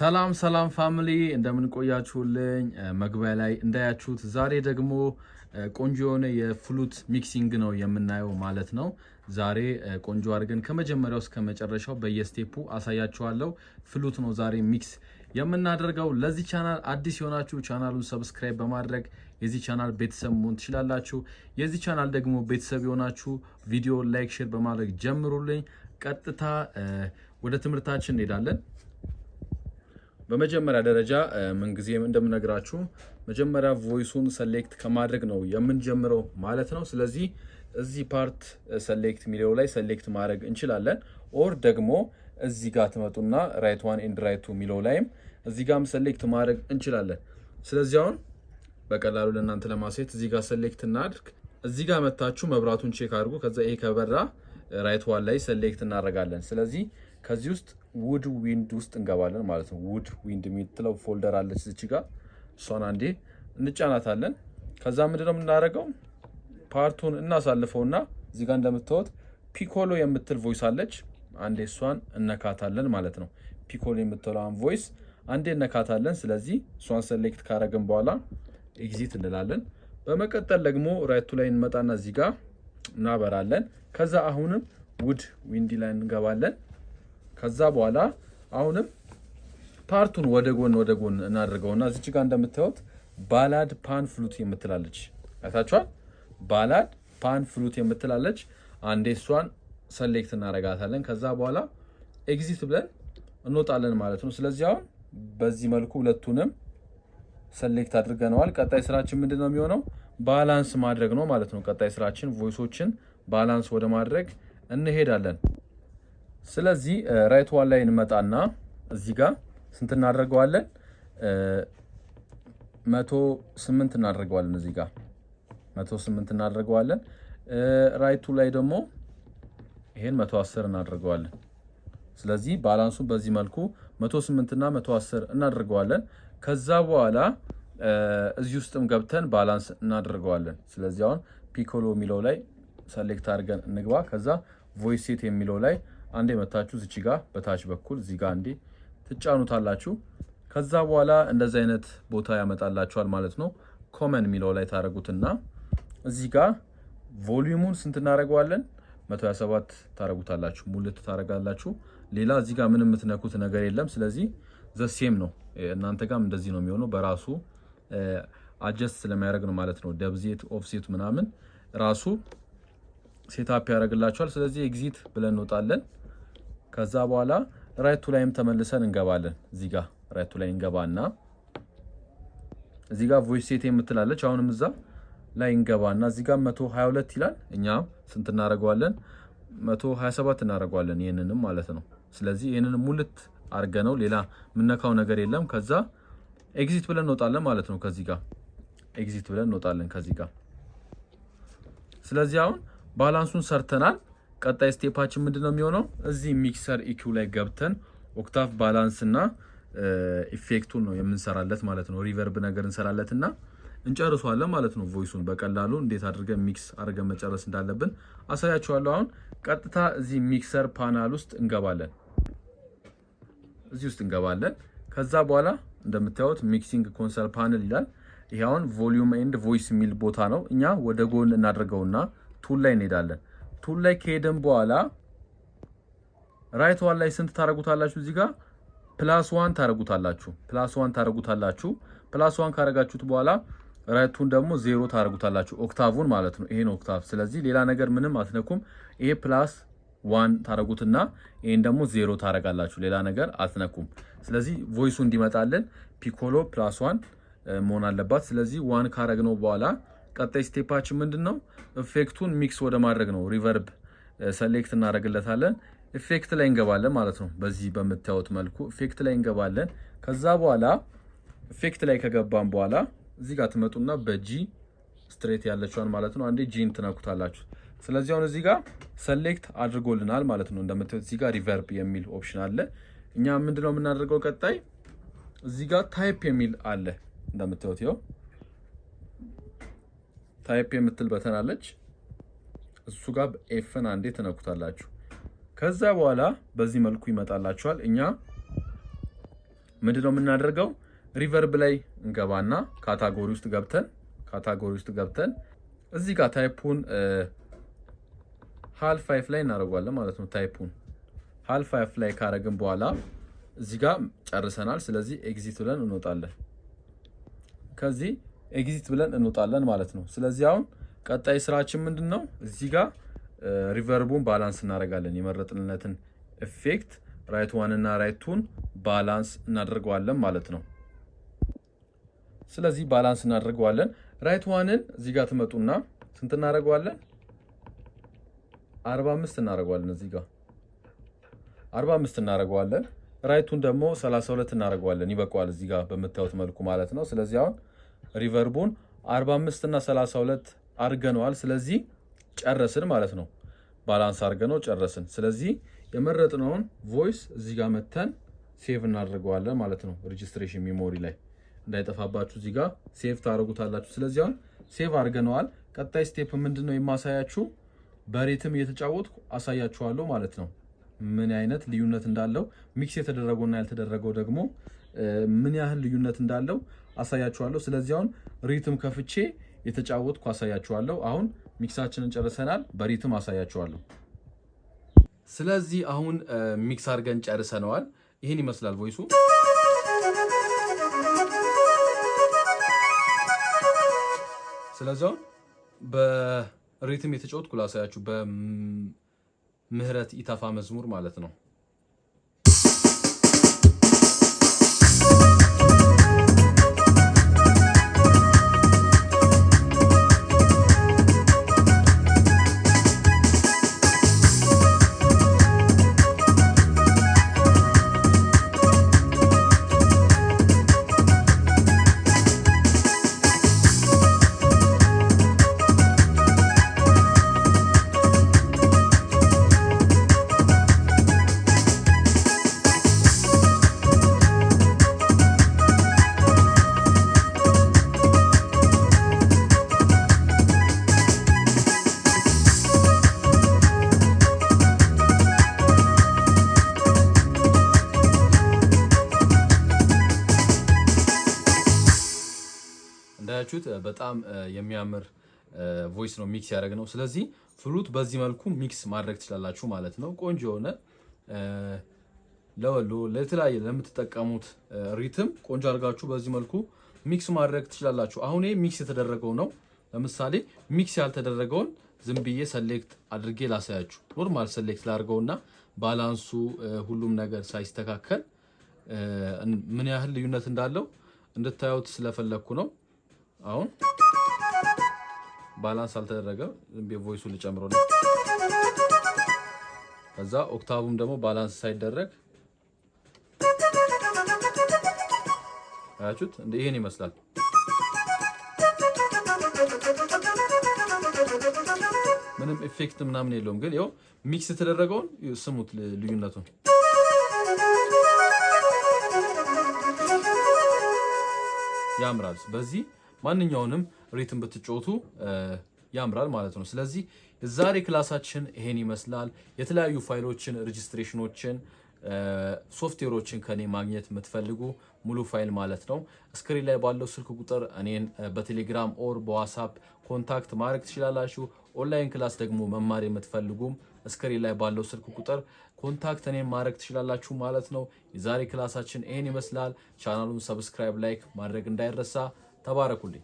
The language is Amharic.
ሰላም ሰላም ፋሚሊ እንደምን ቆያችሁልኝ? መግቢያ ላይ እንዳያችሁት ዛሬ ደግሞ ቆንጆ የሆነ የፍሉት ሚክሲንግ ነው የምናየው ማለት ነው። ዛሬ ቆንጆ አድርገን ከመጀመሪያው እስከ መጨረሻው በየስቴፑ አሳያችኋለሁ። ፍሉት ነው ዛሬ ሚክስ የምናደርገው። ለዚህ ቻናል አዲስ የሆናችሁ ቻናሉን ሰብስክራይብ በማድረግ የዚህ ቻናል ቤተሰብ መሆን ትችላላችሁ። የዚህ ቻናል ደግሞ ቤተሰብ የሆናችሁ ቪዲዮ ላይክ፣ ሼር በማድረግ ጀምሩልኝ። ቀጥታ ወደ ትምህርታችን እንሄዳለን። በመጀመሪያ ደረጃ ምን ጊዜም እንደምነግራችሁ መጀመሪያ ቮይሱን ሰሌክት ከማድረግ ነው የምንጀምረው ማለት ነው። ስለዚህ እዚህ ፓርት ሰሌክት ሚለው ላይ ሰሌክት ማድረግ እንችላለን። ኦር ደግሞ እዚህ ጋር ትመጡና ራይት ዋን ኤንድ ራይት ቱ ሚለው ላይም እዚህ ጋርም ሰሌክት ማድረግ እንችላለን። ስለዚህ አሁን በቀላሉ ለእናንተ ለማሳየት እዚህ ጋር ሰሌክት እናድርግ። እዚህ ጋር መታችሁ መብራቱን ቼክ አድርጉ። ከዛ ይሄ ከበራ ራይት ዋን ላይ ሰሌክት እናደርጋለን። ስለዚህ ከዚህ ውስጥ ውድ ዊንድ ውስጥ እንገባለን ማለት ነው። ውድ ዊንድ የምትለው ፎልደር አለች እዚህ ጋር፣ እሷን አንዴ እንጫናታለን። ከዛ ምንድነው የምናደርገው ፓርቱን እናሳልፈውና እዚህ ጋር እንደምታዩት ፒኮሎ የምትል ቮይስ አለች። አንዴ እሷን እነካታለን ማለት ነው። ፒኮሎ የምትለዋን ቮይስ አንዴ እነካታለን። ስለዚህ እሷን ሰሌክት ካረግን በኋላ ኤግዚት እንላለን። በመቀጠል ደግሞ ራይቱ ላይ እንመጣና እዚህ ጋር እናበራለን። ከዛ አሁንም ውድ ዊንዲ ላይ እንገባለን። ከዛ በኋላ አሁንም ፓርቱን ወደ ጎን እናደርገውና እዚች ጋር እንደምታዩት ባላድ ፓን ፍሉት የምትላለች አይታችኋል። ባላድ ፓን ፍሉት የምትላለች አንዴ እሷን ሰሌክት እናረጋታለን። ከዛ በኋላ ኤግዚት ብለን እንወጣለን ማለት ነው። ስለዚህ አሁን በዚህ መልኩ ሁለቱንም ሰሌክት አድርገነዋል። ቀጣይ ስራችን ምንድነው የሚሆነው? ባላንስ ማድረግ ነው ማለት ነው። ቀጣይ ስራችን ቮይሶችን ባላንስ ወደ ማድረግ እንሄዳለን። ስለዚህ ራይት ዋን ላይ እንመጣና እዚህ ጋር ስንት እናደርገዋለን? 108 እናደርገዋለን። እዚህ ጋር 108 እናደርገዋለን። ራይቱ ላይ ደግሞ ይሄን 110 እናደርገዋለን። ስለዚህ ባላንሱን በዚህ መልኩ 108 እና 110 እናደርገዋለን። ከዛ በኋላ እዚህ ውስጥም ገብተን ባላንስ እናደርገዋለን። ስለዚህ አሁን ፒኮሎ የሚለው ላይ ሰሌክት አድርገን እንግባ። ከዛ ቮይስ ሴት የሚለው ላይ አንዴ መታችሁ እዚች ጋር በታች በኩል እዚህ ጋር አንዴ ትጫኑታላችሁ። ከዛ በኋላ እንደዚህ አይነት ቦታ ያመጣላችኋል ማለት ነው። ኮመን የሚለው ላይ ታረጉትና እዚህ ጋር ቮሊዩሙን ስንት እናደርገዋለን? 127 ታረጉታላችሁ፣ ሙልት ታረጋላችሁ። ሌላ እዚህ ጋር ምንም የምትነኩት ነገር የለም። ስለዚህ ዘሴም ነው። እናንተ ጋርም እንደዚህ ነው የሚሆነው። በራሱ አጀስት ስለሚያደርግ ነው ማለት ነው። ደብዜት ኦፍሴት ምናምን ራሱ ሴትአፕ ያደርግላችኋል። ስለዚህ ኤግዚት ብለን እንወጣለን። ከዛ በኋላ ራይቱ ላይም ተመልሰን እንገባለን። እዚህ ጋር ራይቱ ላይ እንገባና እዚህ ጋር ቮይስ ሴት የምትላለች አሁንም እዛ ላይ እንገባና እዚህ ጋር 122 ይላል። እኛ ስንት እናደርገዋለን? 127 እናደርገዋለን። ይሄንንም ማለት ነው። ስለዚህ ይሄንንም ሙልት አድርገነው ሌላ ምነካው ነገር የለም። ከዛ ኤግዚት ብለን እንወጣለን ማለት ነው። ከዚህ ጋር ኤግዚት ብለን እንወጣለን ከዚህ ጋር። ስለዚህ አሁን ባላንሱን ሰርተናል። ቀጣይ ስቴፓችን ምንድነው የሚሆነው? እዚህ ሚክሰር ኢኪው ላይ ገብተን ኦክታቭ ባላንስ እና ኢፌክቱን ነው የምንሰራለት ማለት ነው። ሪቨርብ ነገር እንሰራለትና እንጨርሷለን ማለት ነው። ቮይሱን በቀላሉ እንዴት አድርገን ሚክስ አድርገን መጨረስ እንዳለብን አሳያችኋለሁ። አሁን ቀጥታ እዚህ ሚክሰር ፓናል ውስጥ እንገባለን። እዚህ ውስጥ እንገባለን። ከዛ በኋላ እንደምታዩት ሚክሲንግ ኮንሶል ፓነል ይላል። ይሄ አሁን ቮሊዩም ኤንድ ቮይስ የሚል ቦታ ነው። እኛ ወደ ጎን እናደርገውና ቱል ላይ እንሄዳለን። ቱል ላይ ከሄደን በኋላ ራይት ዋን ላይ ስንት ታረጉታላችሁ? እዚህ ጋር +1 ታረጉታላችሁ። +1 ካረጋችሁት በኋላ ራይቱን ደግሞ 0 ታረጉታላችሁ። ኦክታቭን ማለት ነው። ይሄን ኦክታቭ። ስለዚህ ሌላ ነገር ምንም አትነኩም። ይሄ +1 ታረጉትና ይሄን ደግሞ 0 ታረጋላችሁ። ሌላ ነገር አትነኩም። ስለዚህ ቮይሱ እንዲመጣልን ፒኮሎ +1 መሆን አለባት። ስለዚህ 1 ካረግነው በኋላ ቀጣይ ስቴፓችን ምንድነው? ኢፌክቱን ሚክስ ወደ ማድረግ ነው። ሪቨርብ ሰሌክት እናደርግለታለን። ኢፌክት ላይ እንገባለን ማለት ነው። በዚህ በምታዩት መልኩ ኢፌክት ላይ እንገባለን። ከዛ በኋላ ኢፌክት ላይ ከገባን በኋላ እዚህ ጋር ትመጡና በጂ ስትሬት ያለችዋን ማለት ነው አንዴ ጂን ትነኩታላችሁ። ስለዚህ አሁን እዚህ ጋር ሰሌክት አድርጎልናል ማለት ነው። እንደምታዩት እዚህ ጋር ሪቨርብ የሚል ኦፕሽን አለ። እኛ ምንድነው የምናደርገው? ቀጣይ እዚህ ጋር ታይፕ የሚል አለ። እንደምታዩት ይኸው ታይፕ የምትል በተን አለች። እሱ ጋር ኤፍን አንዴ ትነኩታላችሁ። ከዛ በኋላ በዚህ መልኩ ይመጣላችኋል። እኛ ምንድነው የምናደርገው? ሪቨርብ ላይ እንገባና ካታጎሪ ውስጥ ገብተን እዚህ ጋር ታይፑን ሃልፍ 5 ላይ እናደርጋለን ማለት ነው። ታይፑን ሃልፍ 5 ላይ ካረግን በኋላ እዚህ ጋር ጨርሰናል። ስለዚህ ኤግዚት ብለን እንወጣለን። ከዚህ ኤግዚት ብለን እንወጣለን ማለት ነው። ስለዚህ አሁን ቀጣይ ስራችን ምንድነው? እዚህ ጋር ሪቨርቡን ባላንስ እናደርጋለን። የመረጥንለትን ኢፌክት ራይት 1 እና ራይት 2 ባላንስ እናደርገዋለን ማለት ነው። ስለዚህ ባላንስ እናደርገዋለን። ራይት 1ን እዚህ ጋር ትመጡና ስንት እናደርገዋለን? 45 እናደርገዋለን። እዚህ ጋር 45 እናደርገዋለን። ራይቱን ደግሞ 32 እናደርገዋለን። ይበቃዋል እዚህ ጋር በምታዩት መልኩ ማለት ነው። ስለዚህ አሁን ሪቨርቡን 45 እና 32 አድርገነዋል። ስለዚህ ጨረስን ማለት ነው። ባላንስ አድርገነው ጨረስን። ስለዚህ የመረጥነውን ቮይስ እዚህ ጋር መተን ሴቭ እናደርገዋለን ማለት ነው። ሬጂስትሬሽን ሜሞሪ ላይ እንዳይጠፋባችሁ እዚህ ጋር ሴቭ ታደርጉታላችሁ። ስለዚህ አሁን ሴቭ አድርገነዋል። ቀጣይ ስቴፕ ምንድነው የማሳያችሁ? በሪትም እየተጫወትኩ አሳያችኋለሁ ማለት ነው። ምን አይነት ልዩነት እንዳለው ሚክስ የተደረገውና ያልተደረገው ደግሞ ምን ያህል ልዩነት እንዳለው አሳያችኋለሁ። ስለዚህ አሁን ሪትም ከፍቼ የተጫወትኩ አሳያችኋለሁ። አሁን ሚክሳችንን ጨርሰናል። በሪትም አሳያችኋለሁ። ስለዚህ አሁን ሚክስ አድርገን ጨርሰናል። ይሄን ይመስላል ቮይሱ። ስለዚህ አሁን በሪትም የተጫወትኩ ላሳያችሁ። በምህረት ኢተፋ መዝሙር ማለት ነው። በጣም የሚያምር ቮይስ ነው ሚክስ ያደረግነው። ስለዚህ ፍሉት በዚህ መልኩ ሚክስ ማድረግ ትችላላችሁ ማለት ነው። ቆንጆ የሆነ ለወሎ ለተለያየ ለምትጠቀሙት ሪትም ቆንጆ አድርጋችሁ በዚህ መልኩ ሚክስ ማድረግ ትችላላችሁ። አሁን ይሄ ሚክስ የተደረገው ነው። ለምሳሌ ሚክስ ያልተደረገውን ዝም ብዬ ሰሌክት አድርጌ ላሳያችሁ። ኖርማል ሰሌክት ላድርገውና ባላንሱ ሁሉም ነገር ሳይስተካከል ምን ያህል ልዩነት እንዳለው እንድታዩት ስለፈለኩ ነው። አሁን ባላንስ አልተደረገም። ዝም ብዬ ቮይሱን ልጨምረው ነው። ከዛ ኦክታቡም ደግሞ ባላንስ ሳይደረግ አያችሁት? እንደ ይሄን ይመስላል። ምንም ኢፌክት ምናምን የለውም። ግን ያው ሚክስ የተደረገውን ስሙት ልዩነቱን። ያምራል። በዚህ ማንኛውንም ሪትም ብትጫወቱ ያምራል ማለት ነው። ስለዚህ የዛሬ ክላሳችን ይሄን ይመስላል። የተለያዩ ፋይሎችን፣ ሬጂስትሬሽኖችን፣ ሶፍትዌሮችን ከኔ ማግኘት የምትፈልጉ ሙሉ ፋይል ማለት ነው ስክሪን ላይ ባለው ስልክ ቁጥር እኔን በቴሌግራም ኦር በዋትስአፕ ኮንታክት ማድረግ ትችላላችሁ። ኦንላይን ክላስ ደግሞ መማር የምትፈልጉም ስክሪን ላይ ባለው ስልክ ቁጥር ኮንታክት እኔን ማድረግ ትችላላችሁ ማለት ነው። የዛሬ ክላሳችን ይሄን ይመስላል። ቻናሉን ሰብስክራይብ፣ ላይክ ማድረግ እንዳይረሳ። ተባረኩልኝ።